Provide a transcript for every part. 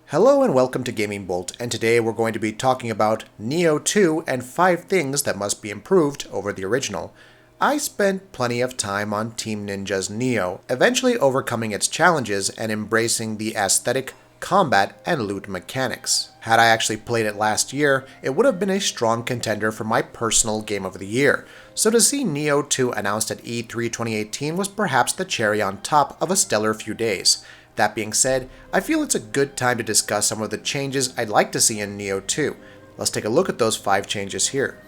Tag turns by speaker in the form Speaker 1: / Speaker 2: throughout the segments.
Speaker 1: Hello and welcome to Gaming Bolt, and today we're going to be talking about Nioh 2 and 5 things that must be improved over the original. I spent plenty of time on Team Ninja's Nioh, eventually overcoming its challenges and embracing the aesthetic, combat, and loot mechanics. Had I actually played it last year, it would have been a strong contender for my personal Game of the Year, so to see Nioh 2 announced at E3 2018 was perhaps the cherry on top of a stellar few days. That being said, I feel it's a good time to discuss some of the changes I'd like to see in Nioh 2. Let's take a look at those 5 changes here.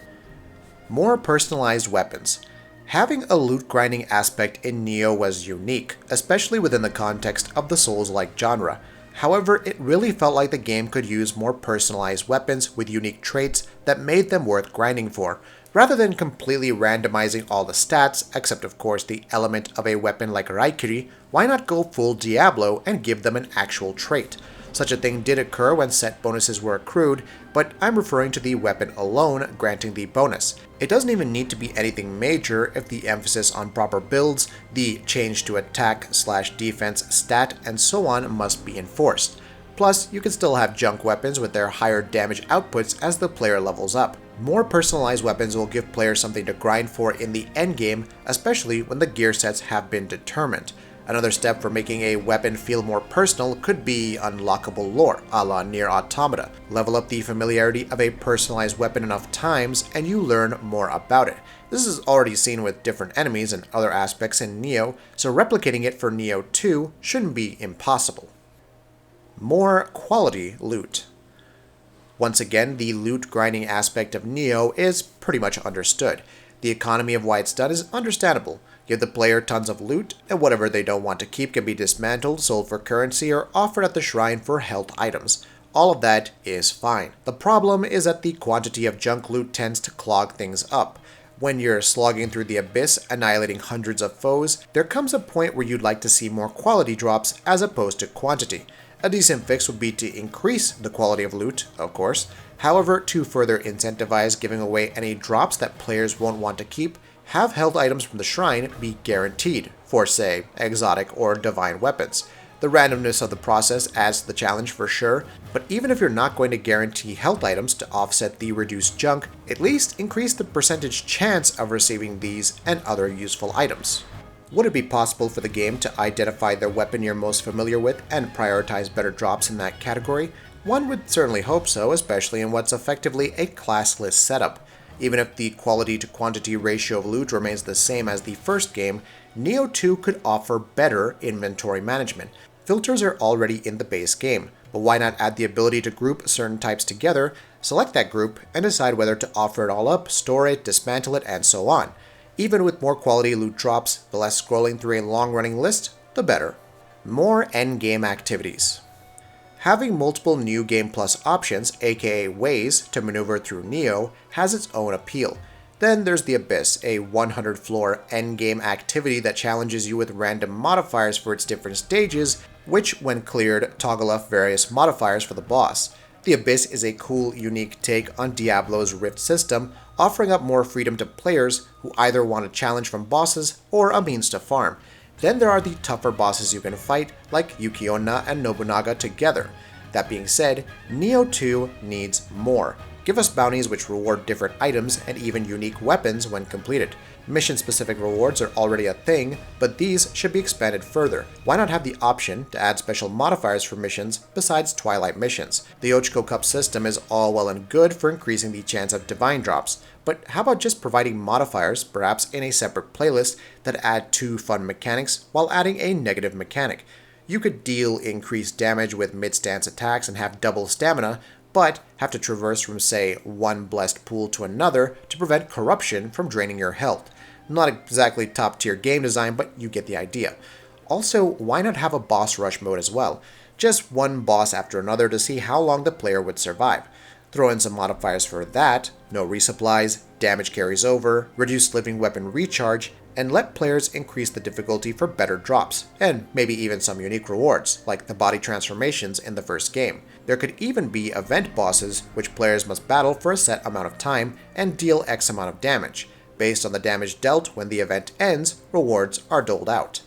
Speaker 1: More personalized weapons. Having a loot grinding aspect in Nioh was unique, especially within the context of the Souls-like genre. However, it really felt like the game could use more personalized weapons with unique traits that made them worth grinding for, rather than completely randomizing all the stats, except of course the element of a weapon like Raikiri. Why not go full Diablo and give them an actual trait? Such a thing did occur when set bonuses were accrued, but I'm referring to the weapon alone granting the bonus. It doesn't even need to be anything major if the emphasis on proper builds, the change to attack/defense stat, and so on must be enforced. Plus, you can still have junk weapons with their higher damage outputs as the player levels up. More personalized weapons will give players something to grind for in the endgame, especially when the gear sets have been determined. Another step for making a weapon feel more personal could be unlockable lore, a la Nier Automata. Level up the familiarity of a personalized weapon enough times, and you learn more about it. This is already seen with different enemies and other aspects in Nioh, so replicating it for Nioh 2 shouldn't be impossible. More quality loot. Once again, the loot grinding aspect of Nioh is pretty much understood. The economy of why it's done is understandable. Give the player tons of loot, and whatever they don't want to keep can be dismantled, sold for currency, or offered at the shrine for health items. All of that is fine. The problem is that the quantity of junk loot tends to clog things up. When you're slogging through the abyss, annihilating hundreds of foes, there comes a point where you'd like to see more quality drops as opposed to quantity. A decent fix would be to increase the quality of loot, of course. However, to further incentivize giving away any drops that players won't want to keep, have health items from the shrine be guaranteed for, say, exotic or divine weapons. The randomness of the process adds to the challenge for sure, but even if you're not going to guarantee health items to offset the reduced junk, at least increase the percentage chance of receiving these and other useful items. Would it be possible for the game to identify the weapon you're most familiar with and prioritize better drops in that category? One would certainly hope so, especially in what's effectively a classless setup. Even if the quality to quantity ratio of loot remains the same as the first game, Nioh 2 could offer better inventory management. Filters are already in the base game, but why not add the ability to group certain types together, select that group, and decide whether to offer it all up, store it, dismantle it, and so on. Even with more quality loot drops, the less scrolling through a long-running list, the better. More endgame activities. Having multiple New Game Plus options, aka ways, to maneuver through Nioh has its own appeal. Then there's the Abyss, a 100-floor endgame activity that challenges you with random modifiers for its different stages, which, when cleared, toggle off various modifiers for the boss. The Abyss is a cool, unique take on Diablo's Rift system, offering up more freedom to players who either want a challenge from bosses or a means to farm. Then there are the tougher bosses you can fight, like Yuki-onna and Nobunaga together. That being said, Nioh 2 needs more. Give us bounties which reward different items and even unique weapons when completed. Mission-specific rewards are already a thing, but these should be expanded further. Why not have the option to add special modifiers for missions besides Twilight missions? The Ochko Cup system is all well and good for increasing the chance of divine drops, but how about just providing modifiers, perhaps in a separate playlist, that add 2 fun mechanics while adding a negative mechanic? You could deal increased damage with mid-stance attacks and have double stamina, but have to traverse from, say, one blessed pool to another to prevent corruption from draining your health. Not exactly top-tier game design, but you get the idea. Also, why not have a boss rush mode as well? Just one boss after another to see how long the player would survive. Throw in some modifiers for that, no resupplies, damage carries over, reduced living weapon recharge, and let players increase the difficulty for better drops, and maybe even some unique rewards, like the body transformations in the first game. There could even be event bosses, which players must battle for a set amount of time and deal X amount of damage. Based on the damage dealt when the event ends, rewards are doled out.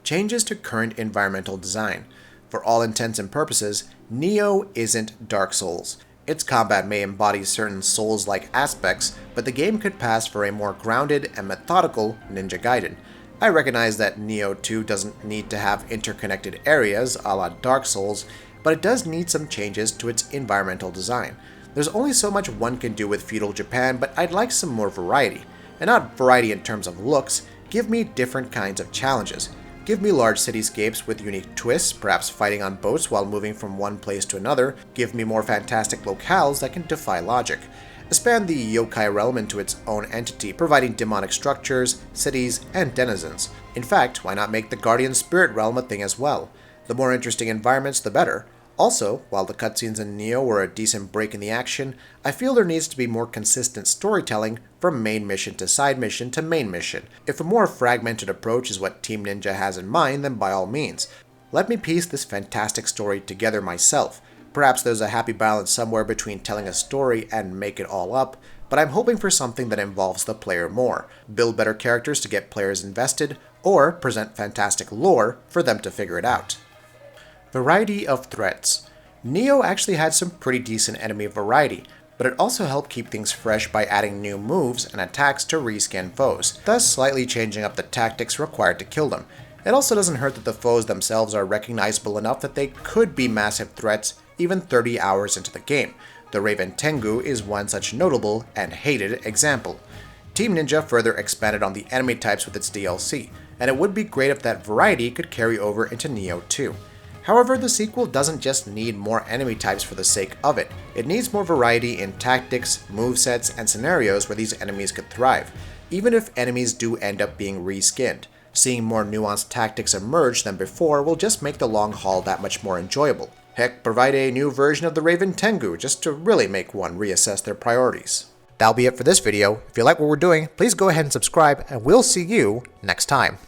Speaker 1: Changes to current environmental design. For all intents and purposes, Nioh isn't Dark Souls. Its combat may embody certain Souls-like aspects, but the game could pass for a more grounded and methodical Ninja Gaiden. I recognize that Nioh 2 doesn't need to have interconnected areas a la Dark Souls, but it does need some changes to its environmental design. There's only so much one can do with feudal Japan, but I'd like some more variety. And not variety in terms of looks, give me different kinds of challenges. Give me large cityscapes with unique twists, perhaps fighting on boats while moving from one place to another. Give me more fantastic locales that can defy logic. Expand the yokai realm into its own entity, providing demonic structures, cities, and denizens. In fact, why not make the guardian spirit realm a thing as well? The more interesting environments, the better. Also, while the cutscenes in Nioh were a decent break in the action, I feel there needs to be more consistent storytelling from main mission to side mission to main mission. If a more fragmented approach is what Team Ninja has in mind, then by all means. Let me piece this fantastic story together myself. Perhaps there's a happy balance somewhere between telling a story and make it all up, but I'm hoping for something that involves the player more. Build better characters to get players invested, or present fantastic lore for them to figure it out. Variety of threats. Nioh actually had some pretty decent enemy variety, but it also helped keep things fresh by adding new moves and attacks to reskin foes, thus slightly changing up the tactics required to kill them. It also doesn't hurt that the foes themselves are recognizable enough that they could be massive threats even 30 hours into the game. The Raven Tengu is one such notable and hated example. Team Ninja further expanded on the enemy types with its DLC, and it would be great if that variety could carry over into Nioh 2. However, the sequel doesn't just need more enemy types for the sake of it. It needs more variety in tactics, movesets, and scenarios where these enemies could thrive, even if enemies do end up being reskinned. Seeing more nuanced tactics emerge than before will just make the long haul that much more enjoyable. Heck, provide a new version of the Raven Tengu just to really make one reassess their priorities. That'll be it for this video. If you like what we're doing, please go ahead and subscribe, and we'll see you next time.